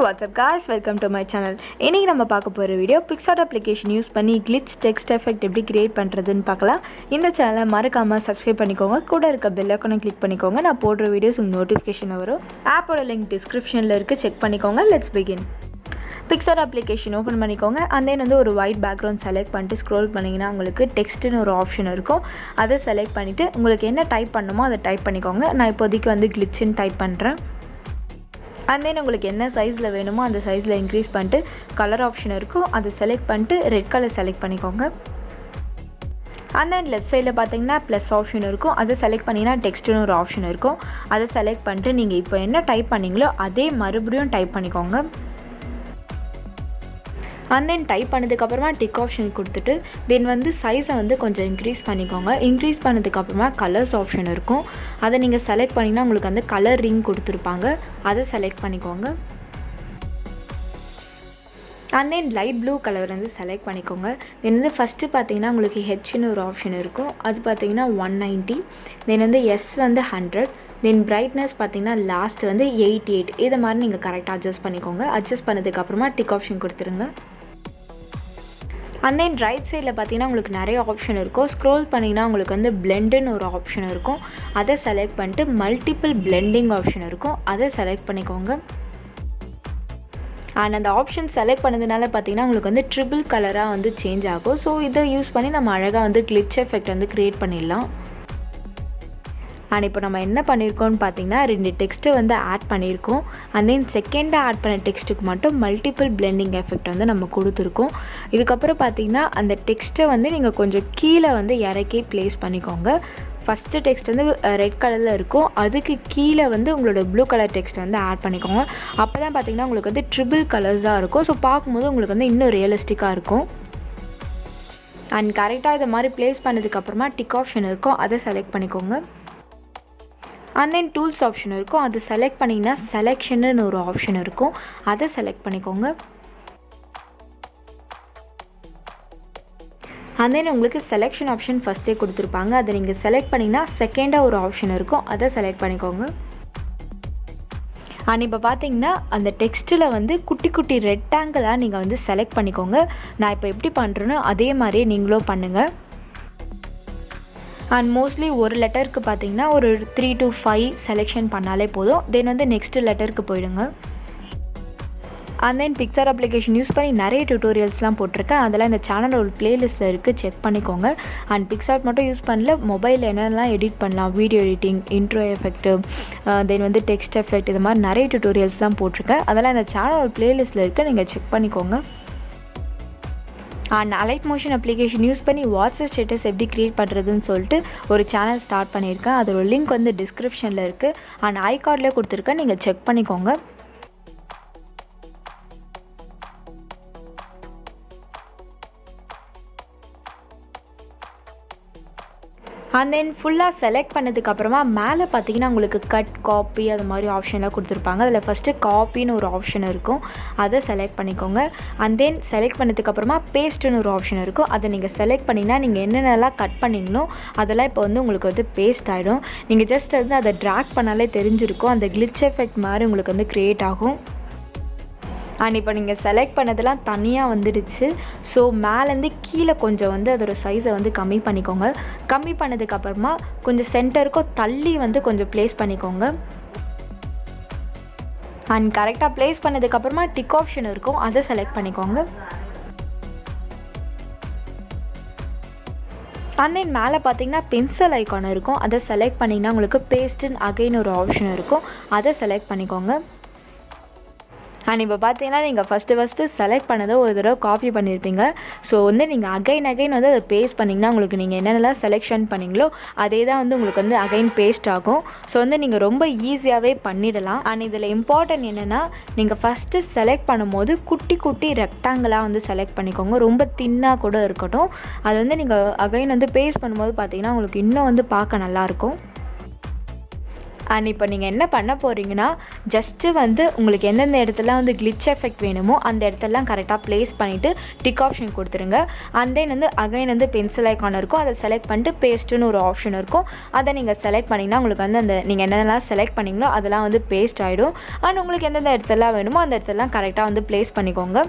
what's up guys, welcome to my channel. இன்னைக்கு நம்ம பார்க்க போற வீடியோ PicsArt application யூஸ் பண்ணி glitch text effect எப்படி கிரியேட் பண்றதுன்னு பார்க்கலாம். இந்த சேனலை மறக்காம subscribe பண்ணிக்கோங்க. கூட இருக்க bell icon-ஐ click பண்ணிக்கோங்க. நான் போடுற வீடியோஸ் உங்களுக்கு நோட்டிஃபிகேஷன் வரும். ஆப்போட லிங்க் description-ல இருக்கு, செக் பண்ணிக்கோங்க. Let's begin. PicsArt application open பண்ணிக்கோங்க. and then வந்து ஒரு white background select பண்ணிட்டு scroll பண்ணீங்கன்னா உங்களுக்கு டெக்ஸ்ட்னு ஒரு ஆப்ஷன் இருக்கும். அதை செலக்ட் பண்ணிட்டு உங்களுக்கு என்ன டைப் பண்ணணுமோ அதை டைப் பண்ணிக்கோங்க. நான் இப்போதைக்கு வந்து glitchன்னு டைப் பண்றேன். and then உங்களுக்கு என்ன சைஸ்ல வேணுமோ அந்த சைஸ்ல இன்க்ரீஸ் பண்ணிட்டு கலர் ஆப்ஷன் இருக்கும், அதை செலக்ட் பண்ணிட்டு ரெட் கலர் செலக்ட் பண்ணிக்கோங்க. and then லெஃப்ட் சைடில் பார்த்தீங்கன்னா ப்ளஸ் ஆப்ஷன் இருக்கும், அதை செலக்ட் பண்ணிங்கன்னா டெக்ஸ்ட்னு ஒரு ஆப்ஷன் இருக்கும், அதை செலக்ட் பண்ணிட்டு நீங்கள் இப்போ என்ன டைப் பண்ணீங்களோ அதே மறுபடியும் டைப் பண்ணிக்கோங்க. and then டைப் பண்ணதுக்கப்புறமா டிக் ஆப்ஷன் கொடுத்துட்டு தென் வந்து சைஸை வந்து கொஞ்சம் இன்க்ரீஸ் பண்ணிக்கோங்க. இன்க்ரீஸ் பண்ணதுக்கப்புறமா கலர்ஸ் ஆப்ஷன் இருக்கும், அதை நீங்கள் செலக்ட் பண்ணிங்கன்னா உங்களுக்கு வந்து கலர் ரிங் கொடுத்துருப்பாங்க, அதை செலக்ட் பண்ணிக்கோங்க. and then light blue colour வந்து செலக்ட் பண்ணிக்கோங்க. தென் வந்து ஃபஸ்ட்டு பார்த்தீங்கன்னா உங்களுக்கு ஹெச்னு ஒரு ஆப்ஷன் இருக்கும், அது பார்த்தீங்கன்னா 190, தென் வந்து எஸ் வந்து 100, தென் பிரைட்னஸ் பார்த்தீங்கன்னா லாஸ்ட் வந்து 88. இதை மாதிரி நீங்கள் கரெக்டாக அட்ஜஸ்ட் பண்ணிக்கோங்க. அட்ஜஸ்ட் பண்ணதுக்கப்புறமா டிக் ஆப்ஷன் கொடுத்துருங்க. and then ரைட் சைடில் பார்த்தீங்கன்னா உங்களுக்கு நிறைய ஆப்ஷன் இருக்கும். ஸ்க்ரோல் பண்ணிங்கன்னா உங்களுக்கு வந்து பிளெண்டுன்னு ஒரு ஆப்ஷன் இருக்கும், அதை செலக்ட் பண்ணிட்டு மல்டிபிள் பிளெண்டிங் ஆப்ஷன் இருக்கும், அதை செலக்ட் பண்ணிக்கோங்க. அண்ட் அந்த ஆப்ஷன் செலக்ட் பண்ணதுனால பார்த்தீங்கன்னா உங்களுக்கு வந்து ட்ரிபிள் கலராக வந்து சேஞ்ச் ஆகும். ஸோ இதை யூஸ் பண்ணி நம்ம அழகாக வந்து கிளிச் எஃபெக்ட் வந்து க்ரியேட் பண்ணிடலாம். அண்ட் இப்போ நம்ம என்ன பண்ணியிருக்கோம்னு பார்த்தீங்கன்னா 2 டெக்ஸ்ட்டு வந்து ஆட் பண்ணியிருக்கோம். அண்ட் தென் செகண்டாக ஆட் பண்ண டெக்ஸ்ட்டுக்கு மட்டும் மல்டிபிள் பிளெண்டிங் எஃபெக்ட் வந்து நம்ம கொடுத்துருக்கோம். இதுக்கப்புறம் பார்த்தீங்கன்னா அந்த டெக்ஸ்ட்டை வந்து நீங்கள் கொஞ்சம் கீழே வந்து இறக்கி ப்ளேஸ் பண்ணிக்கோங்க. ஃபஸ்ட்டு டெக்ஸ்ட் வந்து ரெட் கலரில் இருக்கும், அதுக்கு கீழே வந்து உங்களோட ப்ளூ கலர் டெக்ஸ்ட் வந்து ஆட் பண்ணிக்கோங்க. அப்போ தான் பார்த்தீங்கன்னா உங்களுக்கு வந்து ட்ரிபிள் கலர்ஸாக இருக்கும். ஸோ பார்க்கும்போது உங்களுக்கு வந்து இன்னும் ரியலிஸ்டிக்காக இருக்கும். அண்ட் கரெக்டாக இதை மாதிரி ப்ளேஸ் பண்ணதுக்கப்புறமா டிக் ஆப்ஷன் இருக்கும், அதை செலக்ட் பண்ணிக்கோங்க. and then டூல்ஸ் ஆப்ஷன் இருக்கும், அது செலக்ட் பண்ணிங்கன்னா செலெக்ஷன்னு ஒரு ஆப்ஷன் இருக்கும், அதை செலக்ட் பண்ணிக்கோங்க. and then உங்களுக்கு செலெக்ஷன் ஆப்ஷன் ஃபஸ்ட்டே கொடுத்துருப்பாங்க, அதை நீங்கள் செலக்ட் பண்ணிங்கன்னா செகண்டாக ஒரு ஆப்ஷன் இருக்கும், அதை செலக்ட் பண்ணிக்கோங்க. அண்ட் இப்போ பார்த்தீங்கன்னா அந்த டெக்ஸ்ட்டில் வந்து குட்டி குட்டி ரெக்டாங்கிளாக நீங்கள் வந்து செலக்ட் பண்ணிக்கோங்க. நான் இப்போ எப்படி பண்ணுறேனோ அதே மாதிரியே நீங்களும் பண்ணுங்கள். அண்ட் மோஸ்ட்லி ஒரு லெட்டருக்கு பார்த்தீங்கன்னா ஒரு 3 to 5 செலெக்ஷன் பண்ணாலே போதும். தென் வந்து நெக்ஸ்ட்டு லெட்டருக்கு போயிடுங்க. And then PicsArt application use பண்ணி நிறைய டியூட்டோரியல்ஸ்லாம் போட்டிருக்கேன், அதெல்லாம் இந்த சேனலில் ஒரு பிளேலிஸ்ட்டில் இருக்குது, செக் பண்ணிக்கோங்க. அண்ட் PicsArt மட்டும் யூஸ் பண்ணல, மொபைலில் என்னென்னலாம் எடிட் பண்ணலாம், வீடியோ எடிட்டிங், இன்ட்ரோ எஃபெக்ட்டு, தென் வந்து டெக்ஸ்ட் எஃபெக்ட், இது மாதிரி நிறைய டியூட்டோரியல்ஸ்லாம் போட்டிருக்கேன், அதெல்லாம் இந்த சேனல் ஒரு பிளேலிஸ்ட்டில் இருக்குது, நீங்கள் செக் பண்ணிக்கோங்க. And allied motion application use பண்ணி வாட்ஸ்அப் ஸ்டேட்டஸ் எப்படி க்ரியேட் பண்ணுறதுன்னு சொல்லிட்டு ஒரு சேனல் ஸ்டார்ட் பண்ணியிருக்கேன், அதோட லிங்க் வந்து டிஸ்கிரிப்ஷனில் இருக்குது, அண்ட் ஐகார்ட்லேயே கொடுத்துருக்கேன், நீங்கள் செக் பண்ணிக்கோங்க. அண்ட் தென் ஃபுல்லாக செலக்ட் பண்ணதுக்கப்புறமா மேலே பார்த்தீங்கன்னா உங்களுக்கு கட், காப்பி அது மாதிரி ஆப்ஷன்லாம் கொடுத்துருப்பாங்க. அதில் ஃபஸ்ட்டு காப்பின்னு ஒரு ஆப்ஷன் இருக்கும், அதை செலக்ட் பண்ணிக்கோங்க. அண்ட் தென் செலக்ட் பண்ணதுக்கப்புறமா பேஸ்ட்டுன்னு ஒரு ஆப்ஷன் இருக்கும், அதை நீங்கள் செலக்ட் பண்ணிங்கன்னா நீங்கள் என்னென்னலாம் கட் பண்ணிங்களோ அதெல்லாம் இப்போ வந்து உங்களுக்கு வந்து பேஸ்ட் ஆகிடும். நீங்கள் ஜஸ்ட் வந்து அதை ட்ராக் பண்ணாலே தெரிஞ்சிருக்கும், அந்த கிளிச் எஃபெக்ட் மாதிரி உங்களுக்கு வந்து க்ரியேட் ஆகும். அண்ட் இப்போ நீங்கள் செலக்ட் பண்ணதெல்லாம் தனியாக வந்துடுச்சு. ஸோ மேலேருந்து கீழே கொஞ்சம் வந்து அதோட சைஸை வந்து கம்மி பண்ணிக்கோங்க. கம்மி பண்ணதுக்கப்புறமா கொஞ்சம் சென்டருக்கும் தள்ளி வந்து கொஞ்சம் ப்ளேஸ் பண்ணிக்கோங்க. அண்ட் கரெக்டாக ப்ளேஸ் பண்ணதுக்கப்புறமா டிக் ஆப்ஷன் இருக்கும், அதை செலக்ட் பண்ணிக்கோங்க. அண்ட் தென் மேலே பார்த்தீங்கன்னா பென்சில் ஐக்கான் இருக்கும், அதை செலக்ட் பண்ணிங்கன்னா உங்களுக்கு பேஸ்ட்டுன்னு அகைன் ஒரு ஆப்ஷன் இருக்கும், அதை செலக்ட் பண்ணிக்கோங்க. அண்ட் இப்போ பார்த்தீங்கன்னா நீங்கள் ஃபஸ்ட்டு செலக்ட் பண்ணதை ஒரு தடவை காப்பி பண்ணியிருப்பீங்க. ஸோ வந்து நீங்கள் அகைன் வந்து அதை பேஸ்ட் பண்ணிங்கன்னா உங்களுக்கு நீங்கள் என்னென்னலாம் செலெக்ஷன் பண்ணிங்களோ அதே தான் வந்து உங்களுக்கு வந்து அகைன் பேஸ்ட் ஆகும். ஸோ வந்து நீங்கள் ரொம்ப ஈஸியாகவே பண்ணிடலாம். அண்ட் இதில் இம்பார்ட்டன்ட் என்னென்னா நீங்கள் ஃபஸ்ட்டு செலக்ட் பண்ணும்போது குட்டி குட்டி ரெக்டாங்கிளாக வந்து செலக்ட் பண்ணிக்கோங்க, ரொம்ப தின்னாக கூட இருக்கட்டும். அது வந்து நீங்கள் அகைன் வந்து பேஸ்ட் பண்ணும்போது பார்த்தீங்கன்னா உங்களுக்கு இன்னும் வந்து பார்க்க நல்லாயிருக்கும். அண்ட் இப்போ நீங்கள் என்ன பண்ண போகிறீங்கன்னா ஜஸ்ட்டு வந்து உங்களுக்கு எந்தெந்த இடத்துல வந்து கிளிச் எஃபெக்ட் வேணுமோ அந்த இடத்தெல்லாம் கரெக்டாக ப்ளேஸ் பண்ணிவிட்டு டிக் ஆப்ஷன் கொடுத்துருங்க. அண்ட் தென் வந்து அகைன் வந்து பென்சில் ஐக்கான் இருக்கும், அதை செலக்ட் பண்ணிட்டு பேஸ்ட்டுன்னு ஒரு ஆப்ஷன் இருக்கும். அதை நீங்கள் செலக்ட் பண்ணிங்கன்னா உங்களுக்கு வந்து அந்த நீங்கள் என்னென்னலாம் செலக்ட் பண்ணிங்களோ அதெல்லாம் வந்து பேஸ்ட் ஆகிடும். அண்ட் உங்களுக்கு எந்தெந்த இடத்துலாம் வேணுமோ அந்த இடத்தெல்லாம் கரெக்டாக வந்து ப்ளேஸ் பண்ணிக்கோங்க.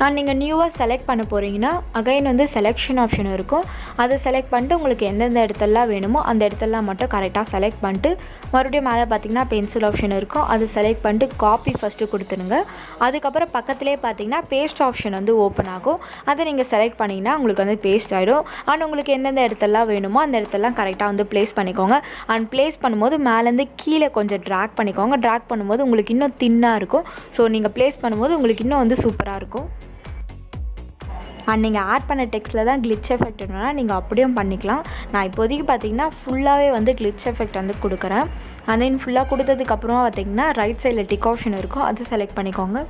அண்ட் நீங்கள் நியூவாக செலக்ட் பண்ண போகிறீங்கன்னா அகைன் வந்து செலெக்ஷன் ஆப்ஷன் இருக்கும், அதை செலக்ட் பண்ணிட்டு உங்களுக்கு எந்தெந்த இடத்தெல்லாம் வேணுமோ அந்த இடத்தெல்லாம் மட்டும் கரெக்டாக செலக்ட் பண்ணிட்டு மறுபடியும் மேலே பார்த்தீங்கன்னா பென்சில் ஆப்ஷன் இருக்கும், அதை செலக்ட் பண்ணிட்டு காப்பி ஃபஸ்ட்டு கொடுத்துருங்க. அதுக்கப்புறம் பக்கத்துலேயே பார்த்தீங்கன்னா பேஸ்ட் ஆப்ஷன் வந்து ஓப்பன் ஆகும், அதை நீங்கள் செலக்ட் பண்ணிங்கன்னா உங்களுக்கு வந்து பேஸ்ட் ஆகிடும். அண்ட் உங்களுக்கு எந்தெந்த இடத்தெல்லாம் வேணுமோ அந்த இடத்தெல்லாம் கரெக்டாக வந்து ப்ளேஸ் பண்ணிக்கோங்க. அண்ட் ப்ளேஸ் பண்ணும்போது மேலேருந்து கீழே கொஞ்சம் ட்ராக் பண்ணிக்கோங்க. ட்ராக் பண்ணும்போது உங்களுக்கு இன்னும் தின்னாக இருக்கும். ஸோ நீங்கள் ப்ளேஸ் பண்ணும்போது உங்களுக்கு இன்னும் வந்து சூப்பராக இருக்கும். அண்ட் நீங்கள் ஆட் பண்ண டெக்ஸ்ட்டில் தான் கிளிச் எஃபெக்ட் வேணும்னா நீங்கள் அப்படியும் பண்ணிக்கலாம். நான் இப்போதைக்கு பார்த்தீங்கன்னா ஃபுல்லாகவே வந்து கிளிச் எஃபெக்ட் வந்து கொடுக்குறேன். அண்ட் தென் ஃபுல்லாக கொடுத்ததுக்கப்புறமா பார்த்தீங்கன்னா ரைட் சைடில் டிக் ஆப்ஷன் இருக்கும், அதை செலக்ட் பண்ணிக்கோங்க.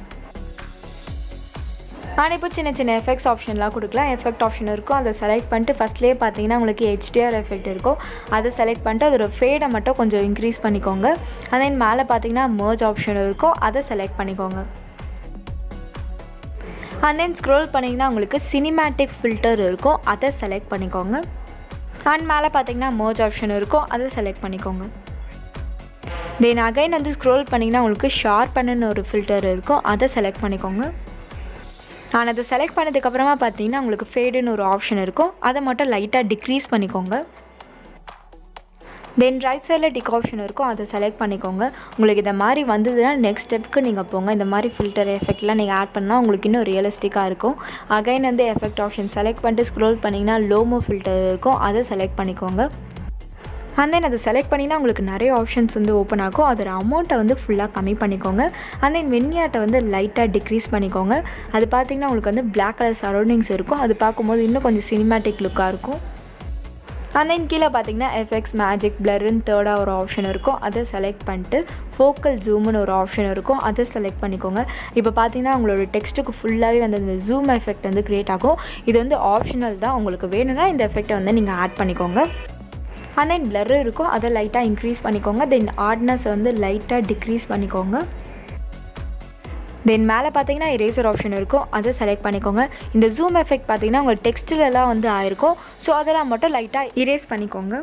அண்ட் இப்போ சின்ன சின்ன எஃபெக்ட்ஸ் ஆப்ஷன்லாம் கொடுக்கலாம். எஃபெக்ட் ஆப்ஷன் இருக்கும், அதை செலக்ட் பண்ணிட்டு ஃபஸ்ட்லேயே பார்த்தீங்கன்னா உங்களுக்கு ஹெச்டிஆர் எஃபெக்ட் இருக்கும், அதை செலக்ட் பண்ணிட்டு அதோட ஃபேடை மட்டும் கொஞ்சம் இன்க்ரீஸ் பண்ணிக்கோங்க. அண்ட் தென் மேலே பார்த்தீங்கன்னா மர்ஜ் ஆப்ஷன் இருக்கும், அதை செலக்ட் பண்ணிக்கோங்க. அண்ட் தென் ஸ்க்ரோல் பண்ணிங்கன்னா உங்களுக்கு சினிமேட்டிக் ஃபில்டர் இருக்கும், அதை செலக்ட் பண்ணிக்கோங்க. அண்ட் மேலே பார்த்தீங்கன்னா மர்ஜ் ஆப்ஷன் இருக்கும், அதை செலக்ட் பண்ணிக்கோங்க. தென் அகைன் வந்து ஸ்க்ரோல் பண்ணிங்கன்னா உங்களுக்கு ஷார்ப்பன்னு ஒரு ஃபில்டர் இருக்கும், அதை செலக்ட் பண்ணிக்கோங்க. நான் அதை செலக்ட் பண்ணதுக்கப்புறமா பார்த்தீங்கன்னா உங்களுக்கு ஃபேடுன்னு ஒரு ஆப்ஷன் இருக்கும், அதை மட்டும் லைட்டாக டிக்ரீஸ் பண்ணிக்கோங்க. தென் ரைட் சைடில் டிக் ஆப்ஷன் இருக்கும், அதை செலக்ட் பண்ணிக்கோங்க. உங்களுக்கு இந்த மாதிரி வந்ததுன்னா நெக்ஸ்ட் ஸ்டெப்புக்கு நீங்கள் போங்க. இந்த மாதிரி ஃபில்டர் எஃபெக்ட்லாம் நீங்கள் ஆட் பண்ணால் உங்களுக்கு இன்னும் ரியலிஸ்டிக்காக இருக்கும். அகைன் வந்து எஃபெக்ட் ஆப்ஷன் செலக்ட் பண்ணிட்டு ஸ்க்ரோல் பண்ணிங்கன்னா லோமோ ஃபில்டர் இருக்கும், அதை செலக்ட் பண்ணிக்கோங்க. அண்ட் தென் அதை செலக்ட் பண்ணிங்கன்னா உங்களுக்கு நிறைய ஆப்ஷன்ஸ் வந்து ஓப்பன் ஆகும். அதோட அமௌண்ட்டை வந்து ஃபுல்லாக கம்மி பண்ணிக்கோங்க. அண்ட் தென் வென்யாட்டை வந்து லைட்டாக டிக்ரீஸ் பண்ணிக்கோங்க. அது பார்த்திங்கன்னா உங்களுக்கு வந்து பிளாக் கலர் சரௌண்டிங்ஸ் இருக்கும், அது பார்க்கும்போது இன்னும் கொஞ்சம் சினிமேட்டிக் லுக்காக இருக்கும். அண்ட் தென் கீழே பார்த்தீங்கன்னா எஃபெக்ட்ஸ் மேஜிக் பிளர்ன்னு தேர்டாக ஒரு ஆப்ஷன் இருக்கும், அதை செலக்ட் பண்ணிட்டு ஃபோக்கல் ஜூம்னு ஒரு ஆப்ஷன் இருக்கும், அதை செலக்ட் பண்ணிக்கோங்க. இப்போ பார்த்தீங்கன்னா உங்களோட டெக்ஸ்ட்டுக்கு ஃபுல்லாகவே வந்து இந்த ஜூம் எஃபெக்ட் வந்து க்ரியேட் ஆகும். இது வந்து ஆப்ஷனல் தான், உங்களுக்கு வேணும்னா இந்த எஃபெக்டை வந்து நீங்கள் ஆட் பண்ணிக்கோங்க. அண்ட் தென் பிளர் இருக்கும், அதை லைட்டாக இன்க்ரீஸ் பண்ணிக்கோங்க. தென் ஹார்ட்னஸ் வந்து லைட்டாக டிக்ரீஸ் பண்ணிக்கோங்க. தென் மேலே பார்த்தீங்கன்னா இரேசர் ஆப்ஷன் இருக்கும், அதை செலக்ட் பண்ணிக்கோங்க. இந்த ஜூம் எஃபெக்ட் பார்த்தீங்கன்னா உங்கள் டெக்ஸ்ட்டிலலாம் வந்து ஆயிருக்கும், ஸோ அதெல்லாம் மட்டும் லைட்டாக இரேஸ் பண்ணிக்கோங்க.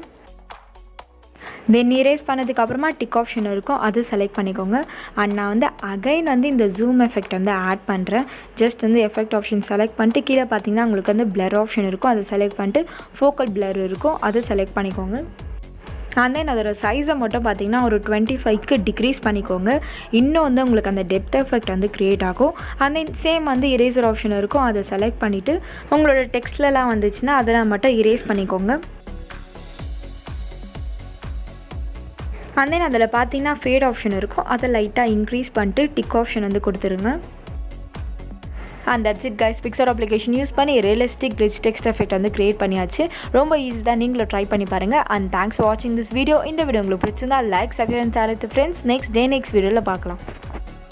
தென் இரேஸ் பண்ணதுக்கப்புறமா டிக் ஆப்ஷன் இருக்கும், அது செலக்ட் பண்ணிக்கோங்க. அண்ட் நான் வந்து அகைன் வந்து இந்த ஜூம் எஃபெக்ட் வந்து ஆட் பண்ணுறேன். ஜஸ்ட் வந்து எஃபெக்ட் ஆப்ஷன் செலக்ட் பண்ணிட்டு கீழே பார்த்தீங்கன்னா உங்களுக்கு வந்து பிளர் ஆப்ஷன் இருக்கும், அதை செலக்ட் பண்ணிட்டு ஃபோக்கல் பிளர் இருக்கும், அதை செலக்ட் பண்ணிக்கோங்க. அண்ட் தென் அதோட சைஸை மட்டும் பார்த்தீங்கன்னா ஒரு 25க்கு டிக்ரீஸ் பண்ணிக்கோங்க. இன்னும் வந்து உங்களுக்கு அந்த டெப்த் எஃபெக்ட் வந்து க்ரியேட் ஆகும். அண்ட் தென் சேம் வந்து இரேசர் ஆப்ஷன் இருக்கும், அதை செலக்ட் பண்ணிவிட்டு உங்களோட டெக்ஸ்ட்லலாம் வந்துச்சுன்னா அதெல்லாம் மட்டும் இரேஸ் பண்ணிக்கோங்க. அண்ட் தென் அதில் பார்த்தீங்கன்னா ஃபேட் ஆப்ஷன் இருக்கும், அதை லைட்டாக இன்க்ரீஸ் பண்ணிட்டு டிக் ஆப்ஷன் வந்து கொடுத்துருங்க. And that's it guys. PicsArt application use பண்ணி ரியலிஸ்டிக் கிளிச் டெக்ஸ்ட் எஃபெக்ட் வந்து கிரியேட் பண்ணியாச்சு. ரொம்ப ஈஸி தான், நீங்களும் ட்ரை பண்ணி பாருங்கள். அண்ட் தேங்க்ஸ் ஃபார் வாட்சிங் திஸ் வீடியோ. இந்த வீடியோ உங்களுக்கு பிடிச்சிருந்தா லைக், சப்ஸ்கிரைப், ஃப்ரெண்ட்ஸ். நெக்ஸ்ட் வீடியோவில் பார்க்கலாம்.